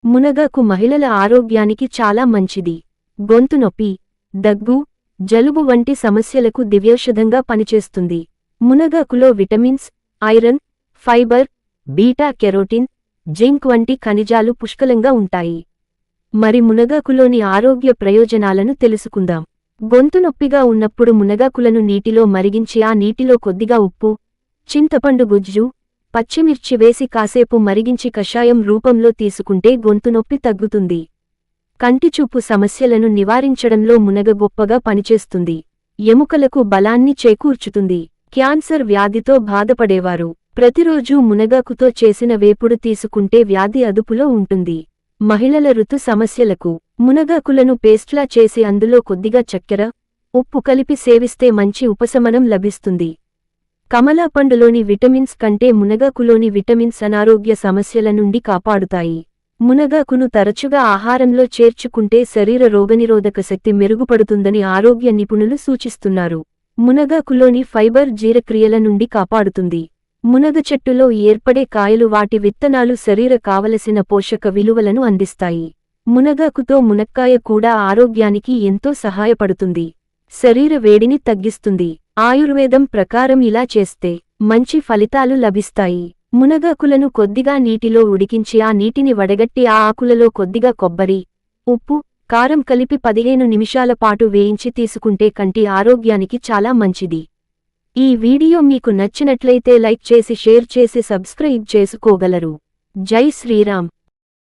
మునగాకు మహిళల ఆరోగ్యానికి చాలా మంచిది. గొంతు నొప్పి, దగ్గు, జలుబు వంటి సమస్యలకు దివ్యౌషధంగా పనిచేస్తుంది. మునగాకులో vitamins, iron, fibre, beta carotene, zinc వంటి ఖనిజాలు పుష్కలంగా ఉంటాయి. మరి మునగాకులోని ఆరోగ్య ప్రయోజనాలను తెలుసుకుందాం. గొంతు నొప్పిగా ఉన్నప్పుడు మునగాకులను నీటిలో మరిగించి ఆ నీటిలో కొద్దిగా ఉప్పు, చింతపండు గుజ్జు, పచ్చిమిర్చి వేసి కాసేపు మరిగించి కషాయం రూపంలో తీసుకుంటే గొంతు నొప్పి తగ్గుతుంది. కంటిచూపు సమస్యలను నివారించడంలో మునగ గొప్పగా పనిచేస్తుంది. ఎముకలకు బలాన్ని చేకూర్చుతుంది. క్యాన్సర్ వ్యాధితో బాధపడేవారు ప్రతిరోజూ మునగాకుతో చేసిన వేపుడు తీసుకుంటే వ్యాధి అదుపులో ఉంటుంది. మహిళల ఋతు సమస్యలకు మునగాకులను పేస్ట్లా చేసి అందులో కొద్దిగా చక్కెర, ఉప్పు కలిపి సేవిస్తే మంచి ఉపశమనం లభిస్తుంది. కమలాపండులోని విటమిన్స్ కంటే మునగాకులోని విటమిన్స్ అనారోగ్య సమస్యల నుండి కాపాడుతాయి. మునగాకును తరచుగా ఆహారంలో చేర్చుకుంటే శరీర రోగనిరోధక శక్తి మెరుగుపడుతుందని ఆరోగ్య నిపుణులు సూచిస్తున్నారు. మునగాకులోని ఫైబర్ జీర్ణక్రియల నుండి కాపాడుతుంది. మునగ చెట్టులో ఏర్పడే కాయలు వాటి విత్తనాలు శరీర కావలసిన పోషక విలువలను అందిస్తాయి. మునగాకుతో మునక్కాయ కూడా ఆరోగ్యానికి ఎంతో సహాయపడుతుంది. శరీర వేడిని తగ్గిస్తుంది. ఆయుర్వేదం ప్రకారం ఇలా చేస్తే మంచి ఫలితాలు లభిస్తాయి. మునగాకులను కొద్దిగా నీటిలో ఉడికించి ఆ నీటిని వడగట్టి ఆ ఆకులలో కొద్దిగా కొబ్బరి, ఉప్పు, కారం కలిపి 15 నిమిషాల పాటు వేయించి తీసుకుంటే కంటి ఆరోగ్యానికి చాలా మంచిది. ఈ వీడియో మీకు నచ్చినట్లయితే లైక్ చేసి షేర్ చేసి సబ్స్క్రైబ్ చేసుకోగలరు. జై శ్రీరామ్.